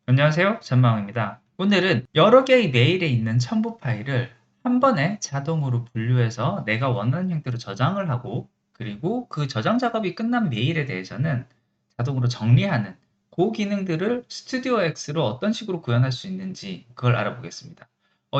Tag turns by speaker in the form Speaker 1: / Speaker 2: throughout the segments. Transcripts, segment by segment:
Speaker 1: 안녕하세요. 전망입니다. 오늘은 여러 개의 메일에 있는 첨부 파일을 한 번에 자동으로 분류해서 내가 원하는 형태로 저장을 하고, 그리고 그 저장 작업이 끝난 메일에 대해서는 자동으로 정리하는 그 기능들을 스튜디오 X로 어떤 식으로 구현할 수 있는지 그걸 알아보겠습니다.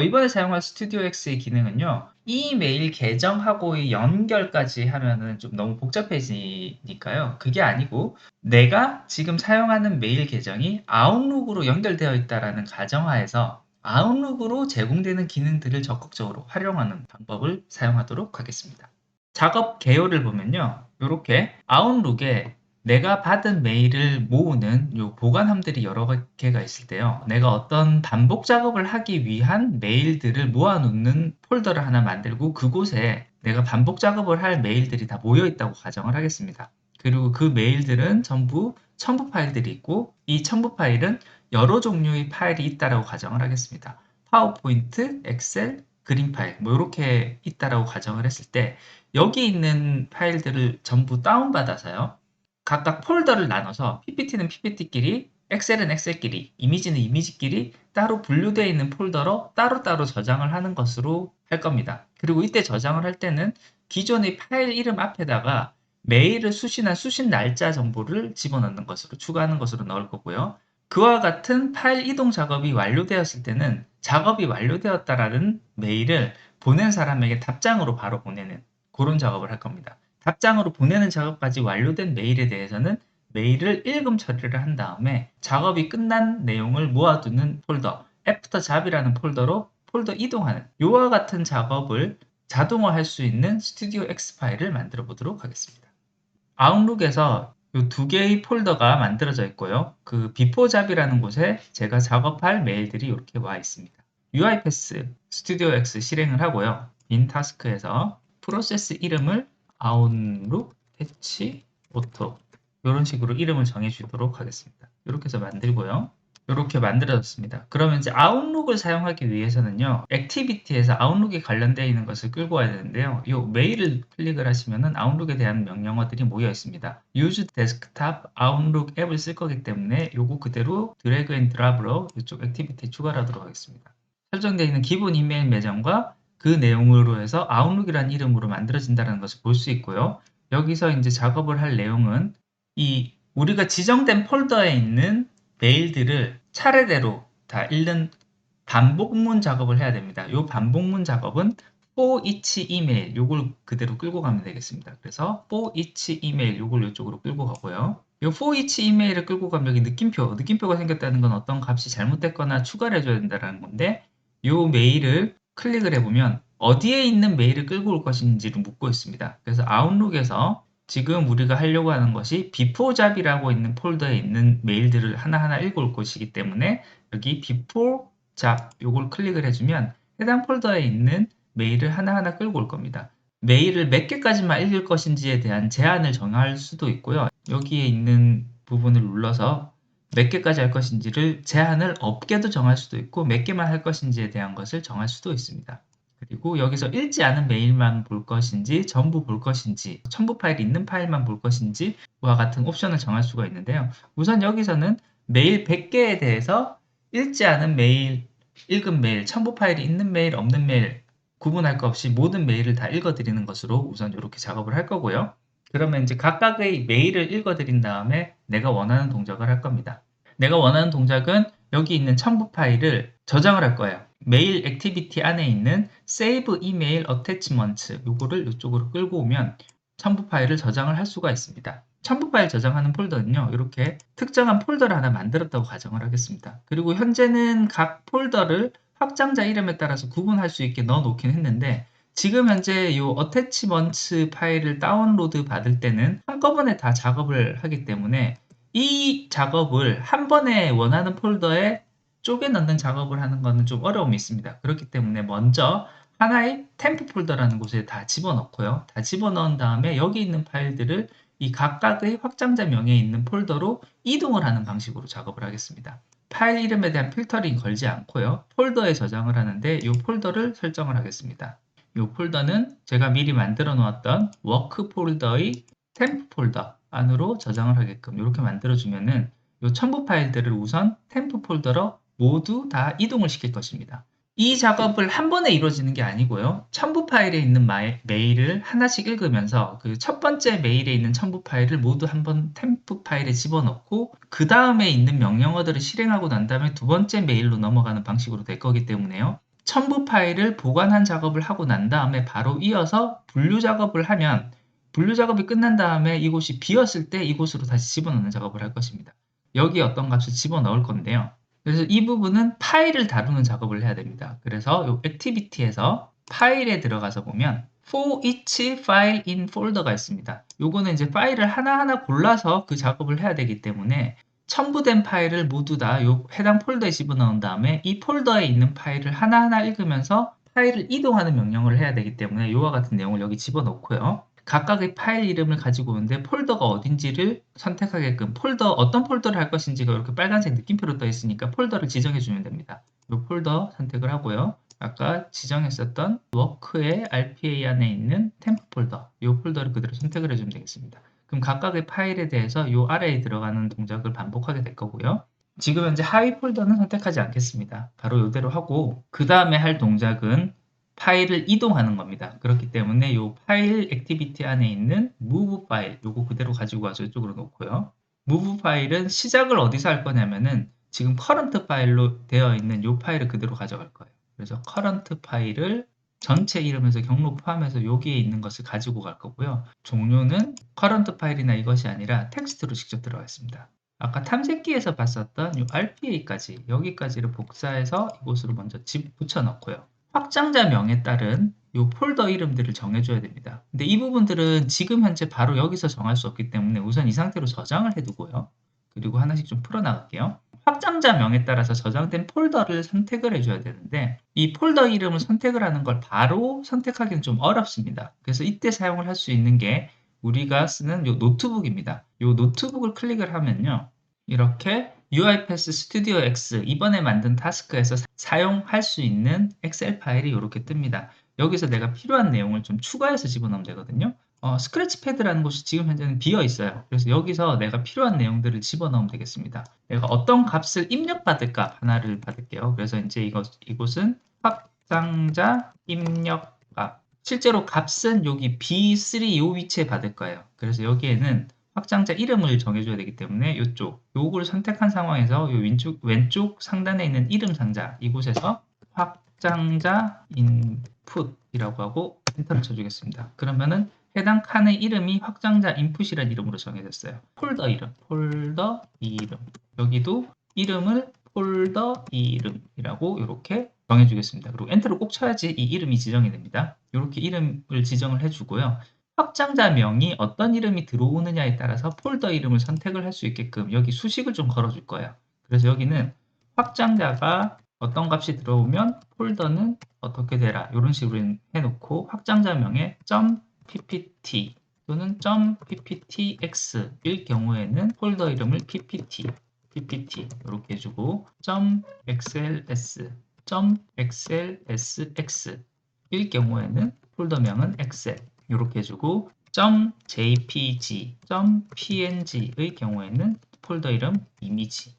Speaker 1: 이번에 사용할 스튜디오 X의 기능은요, 이메일 계정하고의 연결까지 하면은 좀 너무 복잡해지니까요. 그게 아니고 내가 지금 사용하는 메일 계정이 아웃룩으로 연결되어 있다라는 가정하에서 아웃룩으로 제공되는 기능들을 적극적으로 활용하는 방법을 사용하도록 하겠습니다. 작업 개요를 보면요. 이렇게 아웃룩에 내가 받은 메일을 모으는 요 보관함들이 여러 개가 있을 때요. 내가 어떤 반복 작업을 하기 위한 메일들을 모아놓는 폴더를 하나 만들고 그곳에 내가 반복 작업을 할 메일들이 다 모여 있다고 가정을 하겠습니다. 그리고 그 메일들은 전부 첨부 파일들이 있고 이 첨부 파일은 여러 종류의 파일이 있다라고 가정을 하겠습니다. 파워포인트, 엑셀, 그림 파일 뭐 이렇게 있다라고 가정을 했을 때 여기 있는 파일들을 전부 다운받아서요. 각각 폴더를 나눠서 PPT는 PPT끼리, 엑셀은 엑셀끼리, 이미지는 이미지끼리 따로 분류되어 있는 폴더로 따로따로 저장을 하는 것으로 할 겁니다. 그리고 이때 저장을 할 때는 기존의 파일 이름 앞에다가 메일을 수신한 수신 날짜 정보를 집어넣는 것으로 추가하는 것으로 넣을 거고요. 그와 같은 파일 이동 작업이 완료되었을 때는 작업이 완료되었다라는 메일을 보낸 사람에게 답장으로 바로 보내는 그런 작업을 할 겁니다. 답장으로 보내는 작업까지 완료된 메일에 대해서는 메일을 읽음 처리를 한 다음에 작업이 끝난 내용을 모아두는 폴더, 애프터 잡이라는 폴더로 폴더 이동하는 이와 같은 작업을 자동화할 수 있는 스튜디오 X 파일을 만들어 보도록 하겠습니다. 아웃룩에서 이 두 개의 폴더가 만들어져 있고요. 그 비포 잡이라는 곳에 제가 작업할 메일들이 이렇게 와 있습니다. UiPath 스튜디오 X 실행을 하고요. 빈 타스크에서 프로세스 이름을 아웃룩 패치 오토 이런 식으로 이름을 정해 주도록 하겠습니다. 이렇게 해서 만들고요. 이렇게 만들어졌습니다. 그러면 이제 아웃룩을 사용하기 위해서는요, 액티비티에서 아웃룩에 관련되어 있는 것을 끌고 와야 되는데요. 이 메일을 클릭을 하시면은 아웃룩에 대한 명령어들이 모여 있습니다. Use Desktop Outlook 앱을 쓸 거기 때문에 요거 그대로 드래그 앤 드랍으로 이쪽 액티비티에 추가를 하도록 하겠습니다. 설정되어 있는 기본 이메일 매장과 그 내용으로 해서 아웃룩이라는 이름으로 만들어진다는 것을 볼 수 있고요. 여기서 이제 작업을 할 내용은 이 우리가 지정된 폴더에 있는 메일들을 차례대로 다 읽는 반복문 작업을 해야 됩니다. 이 반복문 작업은 for each email 요걸 그대로 끌고 가면 되겠습니다. 그래서 for each email 요걸 이쪽으로 끌고 가고요. 이 for each email을 끌고 가면 여기 느낌표가 생겼다는 건 어떤 값이 잘못됐거나 추가를 해줘야 된다는 건데 이 메일을 클릭을 해보면 어디에 있는 메일을 끌고 올 것인지를 묻고 있습니다. 그래서 아웃룩에서 지금 우리가 하려고 하는 것이 before 잡이라고 있는 폴더에 있는 메일들을 하나하나 읽어올 것이기 때문에 여기 before 잡 요걸 클릭을 해주면 해당 폴더에 있는 메일을 하나하나 끌고 올 겁니다. 메일을 몇 개까지만 읽을 것인지에 대한 제한을 정할 수도 있고요. 여기에 있는 부분을 눌러서 몇 개까지 할 것인지를 제한을 없게도 정할 수도 있고 몇 개만 할 것인지에 대한 것을 정할 수도 있습니다. 그리고 여기서 읽지 않은 메일만 볼 것인지 전부 볼 것인지 첨부 파일이 있는 파일만 볼 것인지와 같은 옵션을 정할 수가 있는데요. 우선 여기서는 메일 100개에 대해서 읽지 않은 메일, 읽은 메일, 첨부 파일이 있는 메일, 없는 메일 구분할 것 없이 모든 메일을 다 읽어드리는 것으로 우선 이렇게 작업을 할 거고요. 그러면 이제 각각의 메일을 읽어드린 다음에 내가 원하는 동작을 할 겁니다. 내가 원하는 동작은 여기 있는 첨부 파일을 저장을 할 거예요. 메일 액티비티 안에 있는 Save Email Attachment 요거를 이쪽으로 끌고 오면 첨부 파일을 저장을 할 수가 있습니다. 첨부 파일 저장하는 폴더는요. 이렇게 특정한 폴더를 하나 만들었다고 가정을 하겠습니다. 그리고 현재는 각 폴더를 확장자 이름에 따라서 구분할 수 있게 넣어 놓긴 했는데 지금 현재 이 어태치먼트 파일을 다운로드 받을 때는 한꺼번에 다 작업을 하기 때문에 이 작업을 한 번에 원하는 폴더에 쪼개 넣는 작업을 하는 것은 좀 어려움이 있습니다. 그렇기 때문에 먼저 하나의 템프 폴더라는 곳에 다 집어넣고요. 다 집어넣은 다음에 여기 있는 파일들을 이 각각의 확장자 명에 있는 폴더로 이동을 하는 방식으로 작업을 하겠습니다. 파일 이름에 대한 필터링 걸지 않고요. 폴더에 저장을 하는데 이 폴더를 설정을 하겠습니다. 이 폴더는 제가 미리 만들어 놓았던 워크 폴더의 템프 폴더 안으로 저장을 하게끔 이렇게 만들어 주면은 이 첨부 파일들을 우선 템프 폴더로 모두 다 이동을 시킬 것입니다. 이 작업을 한 번에 이루어지는 게 아니고요. 첨부 파일에 있는 메일을 하나씩 읽으면서 그 첫 번째 메일에 있는 첨부 파일을 모두 한번 템프 파일에 집어넣고 그 다음에 있는 명령어들을 실행하고 난 다음에 두 번째 메일로 넘어가는 방식으로 될 거기 때문에요. 첨부 파일을 보관한 작업을 하고 난 다음에 바로 이어서 분류 작업을 하면 분류 작업이 끝난 다음에 이곳이 비었을 때 이곳으로 다시 집어넣는 작업을 할 것입니다. 여기에 어떤 값을 집어넣을 건데요. 그래서 이 부분은 파일을 다루는 작업을 해야 됩니다. 그래서 이 액티비티에서 파일에 들어가서 보면 for each file in folder가 있습니다. 요거는 이제 파일을 하나하나 골라서 그 작업을 해야 되기 때문에 첨부된 파일을 모두 다 요 해당 폴더에 집어넣은 다음에 이 폴더에 있는 파일을 하나하나 읽으면서 파일을 이동하는 명령을 해야 되기 때문에 이와 같은 내용을 여기 집어넣고요. 각각의 파일 이름을 가지고 오는데 폴더가 어딘지를 선택하게끔 어떤 폴더를 할 것인지가 이렇게 빨간색 느낌표로 떠 있으니까 폴더를 지정해 주면 됩니다. 이 폴더 선택을 하고요. 아까 지정했었던 워크의 RPA 안에 있는 템프 폴더, 이 폴더를 그대로 선택을 해주면 되겠습니다. 그럼 각각의 파일에 대해서 이 아래에 들어가는 동작을 반복하게 될 거고요. 지금 현재 하위 폴더는 선택하지 않겠습니다. 바로 이대로 하고 그 다음에 할 동작은 파일을 이동하는 겁니다. 그렇기 때문에 이 파일 액티비티 안에 있는 move 파일 요거 그대로 가지고 와서 이쪽으로 놓고요. move 파일은 시작을 어디서 할 거냐면은 지금 current 파일로 되어 있는 이 파일을 그대로 가져갈 거예요. 그래서 current 파일을 전체 이름에서 경로 포함해서 여기에 있는 것을 가지고 갈 거고요. 종료는 current 파일이나 이것이 아니라 텍스트로 직접 들어가겠습니다. 아까 탐색기에서 봤었던 이 RPA까지 여기까지를 복사해서 이곳으로 먼저 붙여 넣고요. 확장자명에 따른 이 폴더 이름들을 정해줘야 됩니다. 근데 이 부분들은 지금 현재 바로 여기서 정할 수 없기 때문에 우선 이 상태로 저장을 해두고요. 그리고 하나씩 좀 풀어나갈게요. 확장자명에 따라서 저장된 폴더를 선택을 해줘야 되는데 이 폴더 이름을 선택을 하는 걸 바로 선택하기는 좀 어렵습니다. 그래서 이때 사용을 할 수 있는 게 우리가 쓰는 이 노트북입니다. 이 노트북을 클릭을 하면요. 이렇게 UiPath Studio X 이번에 만든 타스크에서 사용할 수 있는 엑셀 파일이 이렇게 뜹니다. 여기서 내가 필요한 내용을 좀 추가해서 집어넣으면 되거든요. 스크래치패드라는 곳이 지금 현재는 비어 있어요. 그래서 여기서 내가 필요한 내용들을 집어넣으면 되겠습니다. 내가 어떤 값을 입력받을까 하나를 받을게요. 그래서 이제 이곳은 확장자 입력값. 실제로 값은 여기 B3 이 위치에 받을 거예요. 그래서 여기에는 확장자 이름을 정해줘야 되기 때문에 요걸 선택한 상황에서 요 왼쪽 상단에 있는 이름 상자 이곳에서 확장자 인풋이라고 하고 엔터를 쳐주겠습니다. 그러면은 해당 칸의 이름이 확장자 인풋이라는 이름으로 정해졌어요. 폴더 이름 여기도 이름을 폴더 이름이라고 이렇게 정해주겠습니다. 그리고 엔터를 꼭 쳐야지 이 이름이 지정이 됩니다. 이렇게 이름을 지정을 해주고요. 확장자명이 어떤 이름이 들어오느냐에 따라서 폴더 이름을 선택을 할 수 있게끔 여기 수식을 좀 걸어줄 거예요. 그래서 여기는 확장자가 어떤 값이 들어오면 폴더는 어떻게 되라 이런 식으로 해놓고 확장자명에 .ppt 또는 .pptx일 경우에는 폴더 이름을 ppt 이렇게 해주고 .xls .xlsx 일 경우에는 폴더명은 엑셀 이렇게 해주고 .jpg, .png의 경우에는 폴더 이름 이미지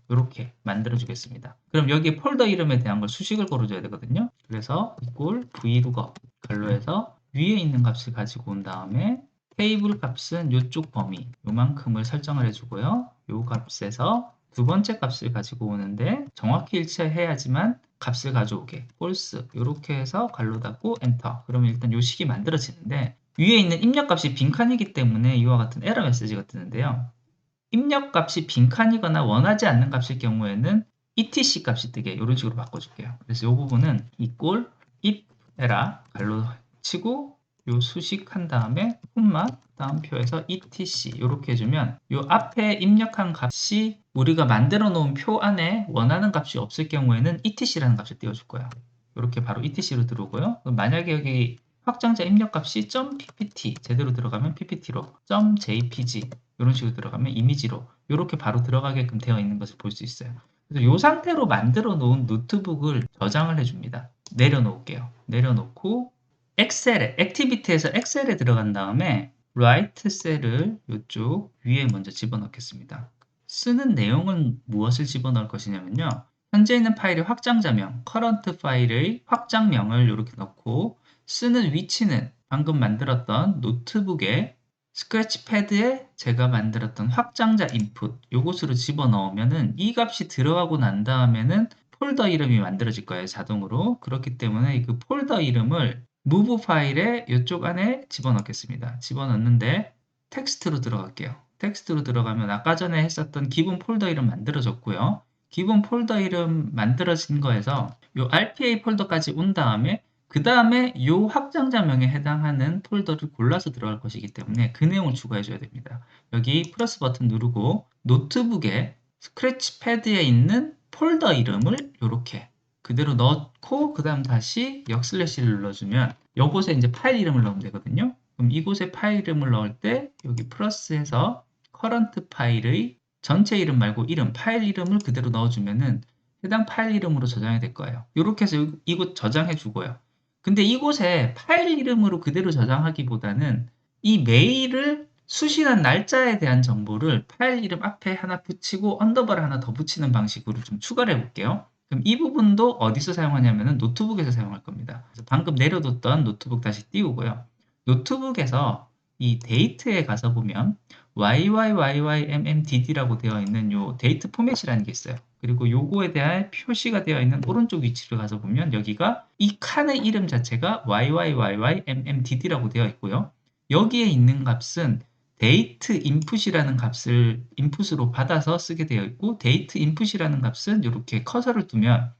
Speaker 1: 이렇게 만들어 주겠습니다. 그럼 여기 폴더 이름에 대한 걸 수식을 걸어줘야 되거든요. 그래서 vlookup 관로에서 위에 있는 값을 가지고 온 다음에 테이블 값은 이쪽 범위 요만큼을 설정을 해주고요. 요 값에서 두 번째 값을 가지고 오는데 정확히 일치해야지만 값을 가져오게 false 이렇게 해서 괄호 닫고 엔터 그러면 일단 요 식이 만들어지는데 위에 있는 입력값이 빈칸이기 때문에 이와 같은 에러 메시지가 뜨는데요. 입력값이 빈칸이거나 원하지 않는 값일 경우에는 etc 값이 뜨게 이런 식으로 바꿔줄게요. 그래서 이 부분은 equal if 에라 괄호 치고 요 수식한 다음에 콤마 다음표에서 etc 이렇게 해주면 요 앞에 입력한 값이 우리가 만들어 놓은 표 안에 원하는 값이 없을 경우에는 etc라는 값을 띄워줄 거예요. 이렇게 바로 etc로 들어오고요. 만약에 여기 확장자 입력값이 .ppt 제대로 들어가면 ppt로 .jpg 이런 식으로 들어가면 이미지로 이렇게 바로 들어가게끔 되어 있는 것을 볼 수 있어요. 그래서 이 상태로 만들어 놓은 노트북을 저장을 해줍니다. 내려놓을게요. 내려놓고 액티비티에서 엑셀에 들어간 다음에 라이트 셀을 이쪽 위에 먼저 집어넣겠습니다. 쓰는 내용은 무엇을 집어넣을 것이냐면요. 현재 있는 파일의 확장자명, current 파일의 확장명을 이렇게 넣고 쓰는 위치는 방금 만들었던 노트북에 스크래치패드에 제가 만들었던 확장자 인풋 요것으로 집어넣으면은 이 값이 들어가고 난 다음에는 폴더 이름이 만들어질 거예요. 자동으로. 그렇기 때문에 그 폴더 이름을 move 파일에 이쪽 안에 집어넣겠습니다. 집어넣는데 텍스트로 들어갈게요. 텍스트로 들어가면 아까 전에 했었던 기본 폴더 이름 만들어졌고요. 기본 폴더 이름 만들어진 거에서 이 RPA 폴더까지 온 다음에 그 다음에 이 확장자명에 해당하는 폴더를 골라서 들어갈 것이기 때문에 그 내용을 추가해 줘야 됩니다. 여기 플러스 버튼 누르고 노트북에 스크래치 패드에 있는 폴더 이름을 이렇게 그대로 넣고 그 다음 다시 역슬래시를 눌러주면 이곳에 이제 파일 이름을 넣으면 되거든요. 그럼 이곳에 파일 이름을 넣을 때 여기 플러스해서 current 파일의 전체 이름 말고 이름, 파일 이름을 그대로 넣어주면은 해당 파일 이름으로 저장이 될 거예요. 이렇게 해서 이곳 저장해 주고요. 근데 이곳에 파일 이름으로 그대로 저장하기보다는 이 메일을 수신한 날짜에 대한 정보를 파일 이름 앞에 하나 붙이고 언더바를 하나 더 붙이는 방식으로 좀 추가를 해볼게요. 그럼 이 부분도 어디서 사용하냐면은 노트북에서 사용할 겁니다. 그래서 방금 내려뒀던 노트북 다시 띄우고요. 노트북에서 이 데이트에 가서 보면 YYYYMMDD라고 되어 있는 요 데이트 포맷이라는 게 있어요. 그리고 요거에 대한 표시가 되어 있는 오른쪽 위치를 가서 보면 여기가 이 칸의 이름 자체가 YYYYMMDD라고 되어 있고요. 여기에 있는 값은 데이트 인풋이라는 값을 인풋으로 받아서 쓰게 되어 있고 데이트 인풋이라는 값은 이렇게 커서를 두면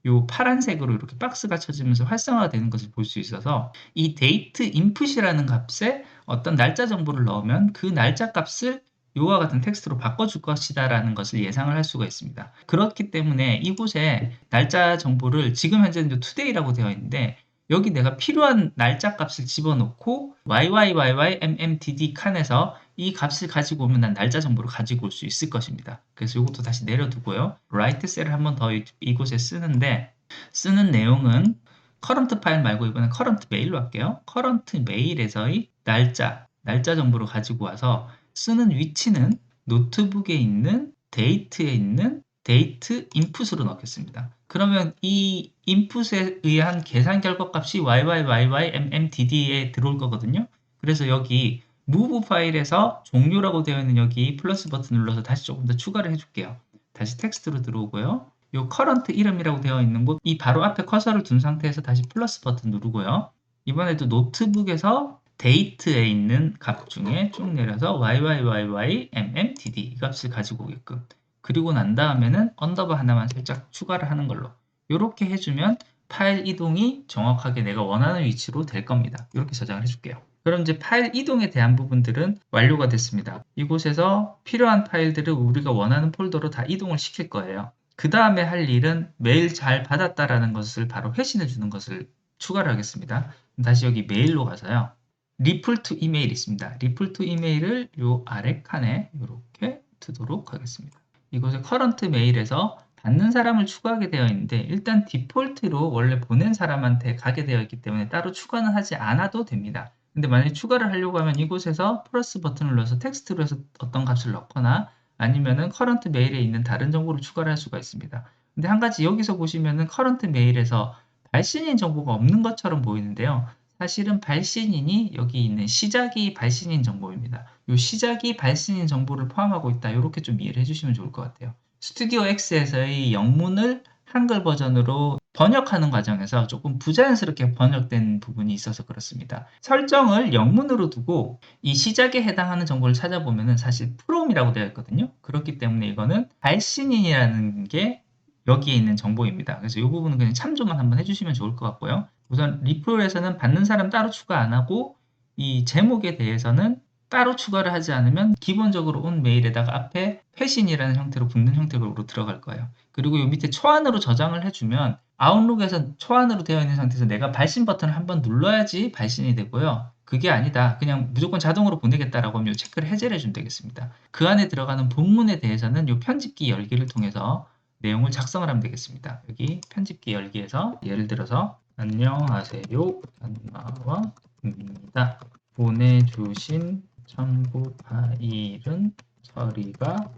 Speaker 1: 요 파란색으로 이렇게 박스가 쳐지면서 활성화가 되는 것을 볼 수 있어서 이 데이트 인풋이라는 값에 어떤 날짜 정보를 넣으면 그 날짜 값을 요와 같은 텍스트로 바꿔줄 것이다라는 것을 예상을 할 수가 있습니다. 그렇기 때문에 이곳에 날짜 정보를 지금 현재는 today라고 되어 있는데 여기 내가 필요한 날짜 값을 집어넣고 YYYYMMDD 칸에서 이 값을 가지고 오면 난 날짜 정보를 가지고 올 수 있을 것입니다. 그래서 이것도 다시 내려두고요. write 셀을 한 번 더 이곳에 쓰는데 쓰는 내용은 current 파일 말고 이번엔 current 메일로 할게요. current 메일에서의 날짜 정보를 가지고 와서 쓰는 위치는 노트북에 있는 데이트에 있는 데이트 인풋으로 넣겠습니다. 그러면 이 인풋에 의한 계산 결과값이 YYYYMMDD에 들어올 거거든요. 그래서 여기 move 파일에서 종료라고 되어 있는 여기 플러스 버튼 눌러서 다시 조금 더 추가를 해줄게요. 다시 텍스트로 들어오고요. 요 current 이름이라고 되어 있는 곳, 이 바로 앞에 커서를 둔 상태에서 다시 플러스 버튼 누르고요. 이번에도 노트북에서 데이트에 있는 값 중에 쭉 내려서 YYYYMMDD 이 값을 가지고 오게끔 그리고 난 다음에는 언더바 하나만 살짝 추가를 하는 걸로 이렇게 해주면 파일 이동이 정확하게 내가 원하는 위치로 될 겁니다. 이렇게 저장을 해줄게요. 그럼 이제 파일 이동에 대한 부분들은 완료가 됐습니다. 이곳에서 필요한 파일들을 우리가 원하는 폴더로 다 이동을 시킬 거예요. 그 다음에 할 일은 메일 잘 받았다라는 것을 바로 회신해 주는 것을 추가를 하겠습니다. 다시 여기 메일로 가서요. 리플 투 이메일 있습니다. 리플 투 이메일을 요 아래 칸에 이렇게 두도록 하겠습니다. 이곳에 커런트 메일에서 받는 사람을 추가하게 되어 있는데 일단 디폴트로 원래 보낸 사람한테 가게 되어 있기 때문에 따로 추가는 하지 않아도 됩니다. 근데 만약에 추가를 하려고 하면 이곳에서 플러스 버튼을 눌러서 텍스트로 해서 어떤 값을 넣거나 아니면은 커런트 메일에 있는 다른 정보를 추가를 할 수가 있습니다. 근데 한 가지 여기서 보시면은 커런트 메일에서 발신인 정보가 없는 것처럼 보이는데요. 사실은 발신인이 여기 있는 시작이 발신인 정보입니다. 이 시작이 발신인 정보를 포함하고 있다. 이렇게 좀 이해를 해주시면 좋을 것 같아요. 스튜디오 X에서의 영문을 한글 버전으로 번역하는 과정에서 조금 부자연스럽게 번역된 부분이 있어서 그렇습니다. 설정을 영문으로 두고 이 시작에 해당하는 정보를 찾아보면 사실 from이라고 되어 있거든요. 그렇기 때문에 이거는 발신인이라는 게 여기에 있는 정보입니다. 그래서 이 부분은 그냥 참조만 한번 해주시면 좋을 것 같고요. 우선 리플에서는 받는 사람 따로 추가 안 하고 이 제목에 대해서는 따로 추가를 하지 않으면 기본적으로 온 메일에다가 앞에 회신이라는 형태로 붙는 형태로 들어갈 거예요. 그리고 이 밑에 초안으로 저장을 해주면 아웃룩에서 초안으로 되어 있는 상태에서 내가 발신 버튼을 한번 눌러야지 발신이 되고요. 그게 아니다. 그냥 무조건 자동으로 보내겠다라고 하면 이 체크를 해제를 해주면 되겠습니다. 그 안에 들어가는 본문에 대해서는 이 편집기 열기를 통해서 내용을 작성을 하면 되겠습니다. 여기 편집기 열기에서 예를 들어서 안녕하세요. 안나와입니다. 보내주신 첨부 파일은 처리가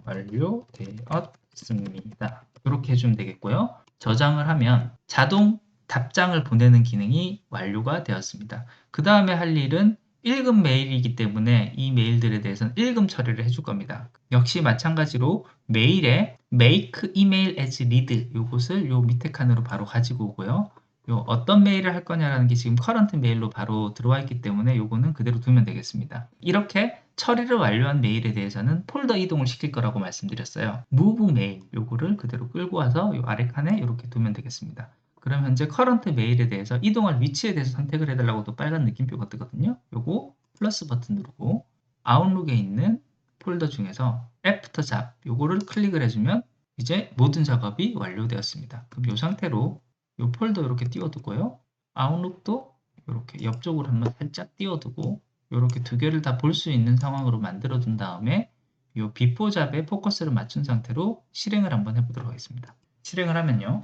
Speaker 1: 완료되었습니다. 이렇게 해주면 되겠고요. 저장을 하면 자동 답장을 보내는 기능이 완료가 되었습니다. 그 다음에 할 일은 읽음 메일이기 때문에 이 메일들에 대해서는 읽음 처리를 해줄 겁니다. 역시 마찬가지로 메일에 make email as read 요것을 요 밑에 칸으로 바로 가지고 오고요. 요 어떤 메일을 할 거냐라는 게 지금 커런트 메일로 바로 들어와 있기 때문에 요거는 그대로 두면 되겠습니다. 이렇게 처리를 완료한 메일에 대해서는 폴더 이동을 시킬 거라고 말씀드렸어요. move 메일 요거를 그대로 끌고 와서 요 아래 칸에 이렇게 두면 되겠습니다. 그럼 현재 커런트 메일에 대해서 이동할 위치에 대해서 선택을 해달라고 또 빨간 느낌표가 뜨거든요. 요거 플러스 버튼 누르고 아웃룩에 있는 폴더 중에서 애프터 잡 요거를 클릭을 해주면 이제 모든 작업이 완료되었습니다. 그럼 이 상태로 이 폴더 이렇게 띄워두고요. 아웃룩도 이렇게 옆쪽으로 한번 살짝 띄워두고 이렇게 두 개를 다 볼 수 있는 상황으로 만들어 둔 다음에 이 비포 잡에 포커스를 맞춘 상태로 실행을 한번 해보도록 하겠습니다. 실행을 하면요.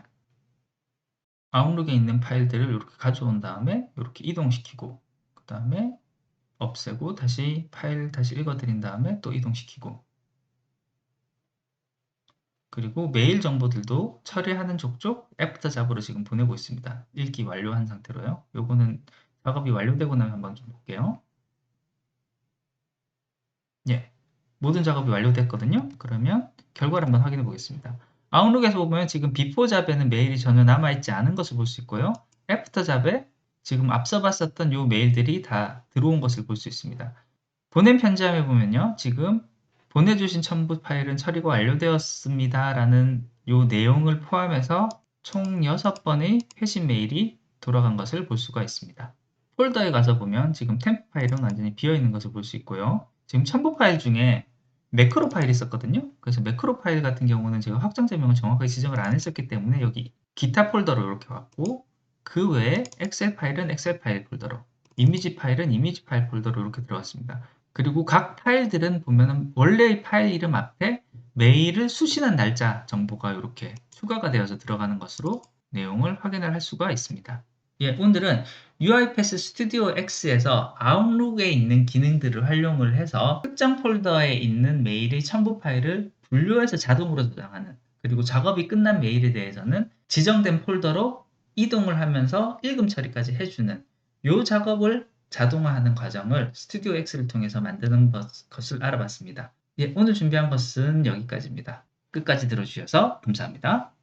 Speaker 1: 아웃룩에 있는 파일들을 이렇게 가져온 다음에 이렇게 이동시키고 그 다음에 없애고 다시 파일 다시 읽어드린 다음에 또 이동시키고 그리고 메일 정보들도 처리하는 족족 애프터 잡으로 지금 보내고 있습니다. 읽기 완료한 상태로요. 요거는 작업이 완료되고 나면 한번 좀 볼게요. 예, 모든 작업이 완료됐거든요. 그러면 결과를 한번 확인해 보겠습니다. 아웃룩에서 보면 지금 비포 잡에는 메일이 전혀 남아있지 않은 것을 볼 수 있고요. 애프터 잡에 지금 앞서 봤었던 요 메일들이 다 들어온 것을 볼 수 있습니다. 보낸 편지함에 보면요. 지금 보내주신 첨부 파일은 처리가 완료되었습니다. 라는 요 내용을 포함해서 총 6번의 회신 메일이 돌아간 것을 볼 수가 있습니다. 폴더에 가서 보면 지금 템프 파일은 완전히 비어있는 것을 볼 수 있고요. 지금 첨부 파일 중에 매크로 파일이 있었거든요. 그래서 매크로 파일 같은 경우는 제가 확장 제명을 정확하게 지정을 안 했었기 때문에 여기 기타 폴더로 이렇게 왔고 그 외에 엑셀 파일은 엑셀 파일 폴더로 이미지 파일은 이미지 파일 폴더로 이렇게 들어갔습니다. 그리고 각 파일들은 보면은 원래의 파일 이름 앞에 메일을 수신한 날짜 정보가 이렇게 추가가 되어서 들어가는 것으로 내용을 확인을 할 수가 있습니다. 예, 오늘은 UiPath Studio X에서 아웃룩에 있는 기능들을 활용을 해서 특정 폴더에 있는 메일의 첨부 파일을 분류해서 자동으로 저장하는 그리고 작업이 끝난 메일에 대해서는 지정된 폴더로 이동을 하면서 읽음 처리까지 해주는 이 작업을 자동화하는 과정을 스튜디오 X를 통해서 만드는 것을 알아봤습니다. 예, 오늘 준비한 것은 여기까지입니다. 끝까지 들어주셔서 감사합니다.